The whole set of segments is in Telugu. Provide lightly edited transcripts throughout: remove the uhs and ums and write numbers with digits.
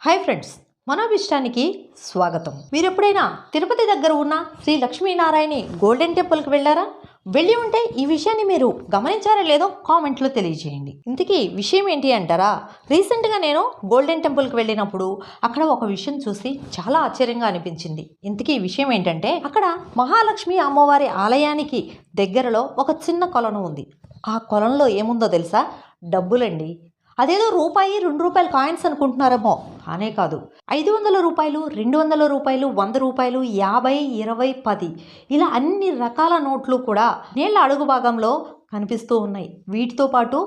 హాయ్ ఫ్రెండ్స్, మనోభిష్టానికి స్వాగతం. మీరు ఎప్పుడైనా తిరుపతి దగ్గర ఉన్న శ్రీ లక్ష్మీనారాయణి గోల్డెన్ టెంపుల్కి వెళ్ళారా? వెళ్ళి ఉంటే ఈ విషయాన్ని మీరు గమనించారా లేదో కామెంట్లో తెలియజేయండి. ఇంతకీ విషయం ఏంటి అంటారా? రీసెంట్గా నేను గోల్డెన్ టెంపుల్కి వెళ్ళినప్పుడు అక్కడ ఒక విషయం చూసి చాలా ఆశ్చర్యంగా అనిపించింది. ఇంతకీ విషయం ఏంటంటే, అక్కడ మహాలక్ష్మి అమ్మవారి ఆలయానికి దగ్గరలో ఒక చిన్న కొలను ఉంది. ఆ కొలంలో ఏముందో తెలుసా? డబ్బులండి. అదేదో రూపాయి, ₹2 కాయిన్స్ అనుకుంటున్నారేమో, కానే కాదు. 500 రూపాయలు, 200 రూపాయలు, 100 రూపాయలు, 50, 20, 10 ఇలా అన్ని రకాల నోట్లు కూడా నీళ్ళ అడుగు భాగంలో కనిపిస్తూ ఉన్నాయి. వీటితో పాటు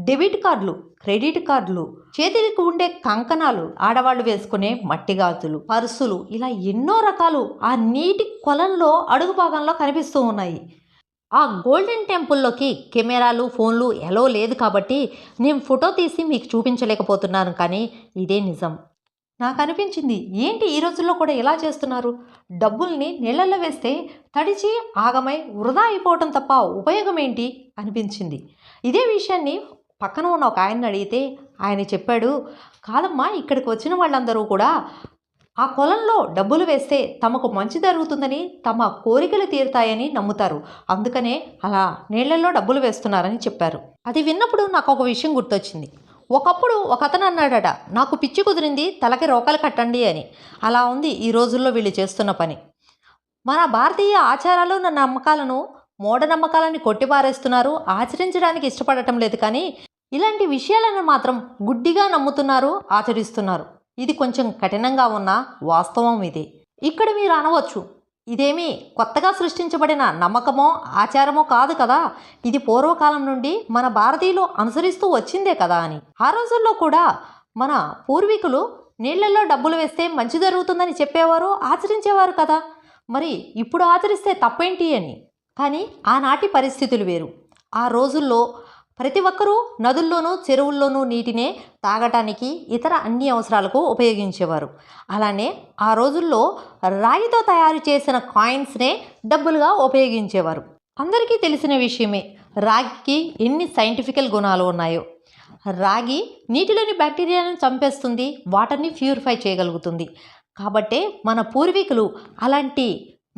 డెబిట్ కార్డులు, క్రెడిట్ కార్డులు, చేతికి ఉండే కంకణాలు, ఆడవాళ్ళు వేసుకునే మట్టి గాజులు, పర్సులు, ఇలా ఎన్నో రకాలు ఆ నీటి కొలంలో అడుగు భాగంలో కనిపిస్తూ ఉన్నాయి. ఆ గోల్డెన్ టెంపుల్లోకి కెమెరాలు, ఫోన్లు ఎలో లేదు కాబట్టి నేను ఫోటో తీసి మీకు చూపించలేకపోతున్నాను, కానీ ఇదే నిజం. నాకు అనిపించింది, ఏంటి ఈ రోజుల్లో కూడా ఎలా చేస్తున్నారు? డబ్బుల్ని నీళ్ళల్లో వేస్తే తడిచి ఆగమై వృధా అయిపోవటం తప్ప ఉపయోగం ఏంటి అనిపించింది. ఇదే విషయాన్ని పక్కన ఉన్న ఒక ఆయన్ని అడిగితే ఆయన చెప్పాడు, కాదమ్మా, ఇక్కడికి వచ్చిన వాళ్ళందరూ కూడా ఆ కొలంలో డబ్బులు వేస్తే తమకు మంచి జరుగుతుందని, తమ కోరికలు తీరుతాయని నమ్ముతారు. అందుకనే అలా నీళ్లలో డబ్బులు వేస్తున్నారని చెప్పారు. అది విన్నప్పుడు నాకు ఒక విషయం గుర్తొచ్చింది. ఒకప్పుడు ఒక అతను అన్నాడట, నాకు పిచ్చి కుదిరింది, తలకి రోకలు కట్టండి అని. అలా ఉంది ఈ రోజుల్లో వీళ్ళు చేస్తున్న పని. మన భారతీయ ఆచారాలు, నమ్మకాలను, మూఢనమ్మకాలని కొట్టిపారేస్తున్నారు. ఆచరించడానికి ఇష్టపడటం లేదు, కానీ ఇలాంటి విషయాలను మాత్రం గుడ్డిగా నమ్ముతున్నారు, ఆచరిస్తున్నారు. ఇది కొంచెం కఠినంగా ఉన్న వాస్తవం ఇది. ఇక్కడ మీరు అనవచ్చు, ఇదేమీ కొత్తగా సృష్టించబడిన నమ్మకమో ఆచారమో కాదు కదా, ఇది పూర్వకాలం నుండి మన భారతీయులు అనుసరిస్తూ వచ్చిందే కదా అని. ఆ రోజుల్లో కూడా మన పూర్వీకులు నీళ్లలో డబ్బులు వేస్తే మంచి జరుగుతుందని చెప్పేవారు, ఆచరించేవారు కదా. మరి ఇప్పుడు ఆచరిస్తే తప్పేంటి అని. కానీ ఆనాటి పరిస్థితులు వేరు. ఆ రోజుల్లో ప్రతి ఒక్కరూ నదుల్లోనూ, చెరువుల్లోనూ నీటినే తాగటానికి, ఇతర అన్ని అవసరాలకు ఉపయోగించేవారు. అలానే ఆ రోజుల్లో రాగితో తయారు చేసిన కాయిన్స్నే డబ్బులుగా ఉపయోగించేవారు. అందరికీ తెలిసిన విషయమే, రాగికి ఎన్ని సైంటిఫికల్ గుణాలు ఉన్నాయో. రాగి నీటిలోని బ్యాక్టీరియాలను చంపేస్తుంది, వాటర్ని ప్యూరిఫై చేయగలుగుతుంది. కాబట్టే మన పూర్వీకులు అలాంటి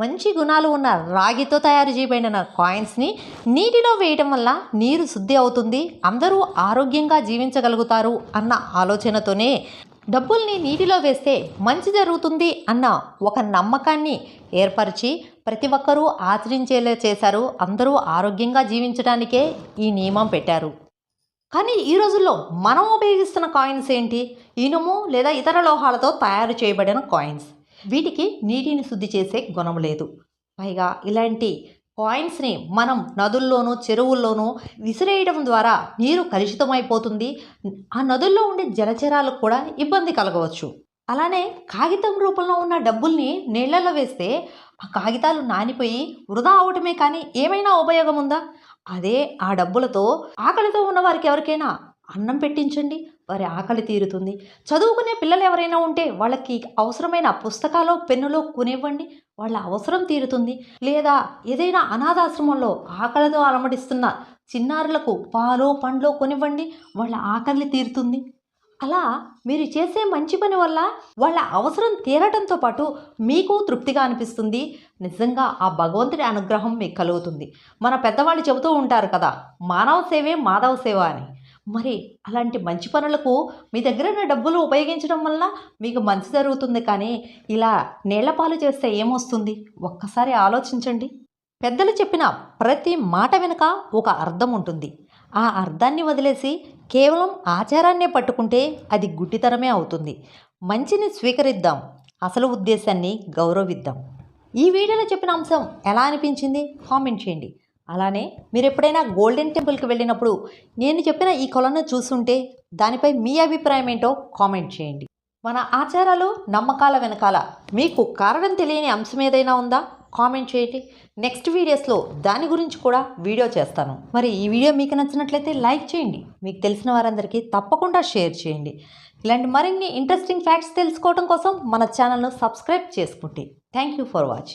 మంచి గుణాలు ఉన్న రాగితో తయారు చేయబడిన కాయిన్స్ని నీటిలో వేయటం వల్ల నీరు శుద్ధి అవుతుంది, అందరూ ఆరోగ్యంగా జీవించగలుగుతారు అన్న ఆలోచనతోనే డబ్బుల్ని నీటిలో వేస్తే మంచి జరుగుతుంది అన్న ఒక నమ్మకాన్ని ఏర్పరిచి ప్రతి ఒక్కరూ ఆచరించేలా చేశారు. అందరూ ఆరోగ్యంగా జీవించడానికే ఈ నియమం పెట్టారు. కానీ ఈ రోజుల్లో మనం ఉపయోగిస్తున్న కాయిన్స్ ఏంటి? ఇనుము లేదా ఇతర లోహాలతో తయారు చేయబడిన కాయిన్స్. వీటికి నీటిని శుద్ధి చేసే గుణం లేదు. పైగా ఇలాంటి కాయిన్స్ని మనం నదుల్లోనూ, చెరువుల్లోనూ విసిరేయడం ద్వారా నీరు కలుషితమైపోతుంది. ఆ నదుల్లో ఉండే జలచరాలకు కూడా ఇబ్బంది కలగవచ్చు. అలానే కాగితం రూపంలో ఉన్న డబ్బుల్ని నీళ్లలో వేస్తే ఆ కాగితాలు నానిపోయి వృధా అవటమే కానీ ఏమైనా ఉపయోగం ఉందా? అదే ఆ డబ్బులతో ఆకలితో ఉన్న వారికి ఎవరికైనా అన్నం పెట్టించండి, వారి ఆకలి తీరుతుంది. చదువుకునే పిల్లలు ఎవరైనా ఉంటే వాళ్ళకి అవసరమైన పుస్తకాలు, పెన్నులు కొనివ్వండి, వాళ్ళ అవసరం తీరుతుంది. లేదా ఏదైనా అనాథాశ్రమంలో ఆకలితో అలమటిస్తున్న చిన్నారులకు పాలు, పండ్లు కొనివ్వండి, వాళ్ళ ఆకలి తీరుతుంది. అలా మీరు చేసే మంచి పని వల్ల వాళ్ళ అవసరం తీరటంతో పాటు మీకు తృప్తిగా అనిపిస్తుంది. నిజంగా ఆ భగవంతుడి అనుగ్రహం మీకు కలుగుతుంది. మన పెద్దవాళ్ళు చెబుతూ ఉంటారు కదా, మానవ సేవే మాధవ సేవ అని. మరి అలాంటి మంచి పనులకు మీ దగ్గర ఉన్న డబ్బులు ఉపయోగించడం వల్ల మీకు మంచి జరుగుతుంది, కానీ ఇలా నీళ్లపాలు చేస్తే ఏమొస్తుంది? ఒక్కసారి ఆలోచించండి. పెద్దలు చెప్పిన ప్రతి మాట వెనుక ఒక అర్థం ఉంటుంది. ఆ అర్థాన్ని వదిలేసి కేవలం ఆచారాన్నే పట్టుకుంటే అది గుడ్డితనమే అవుతుంది. మంచిని స్వీకరిద్దాం, అసలు ఉద్దేశాన్ని గౌరవిద్దాం. ఈ వీడియోలో చెప్పిన అంశం ఎలా అనిపించింది కామెంట్ చేయండి. అలానే మీరు ఎప్పుడైనా గోల్డెన్ టెంపుల్కి వెళ్ళినప్పుడు నేను చెప్పిన ఈ కొలను చూస్తుంటే దానిపై మీ అభిప్రాయం ఏంటో కామెంట్ చేయండి. మన ఆచారాలు, నమ్మకాల వెనకాల మీకు కారణం తెలియని అంశం ఏదైనా ఉందా? కామెంట్ చేయండి. నెక్స్ట్ వీడియోస్లో దాని గురించి కూడా వీడియో చేస్తాను. మరి ఈ వీడియో మీకు నచ్చినట్లయితే లైక్ చేయండి, మీకు తెలిసిన వారందరికీ తప్పకుండా షేర్ చేయండి. ఇలాంటి మరిన్ని ఇంట్రెస్టింగ్ ఫ్యాక్ట్స్ తెలుసుకోవడం కోసం మన ఛానల్ను సబ్స్క్రైబ్ చేసుకోండి. Thank you for watching.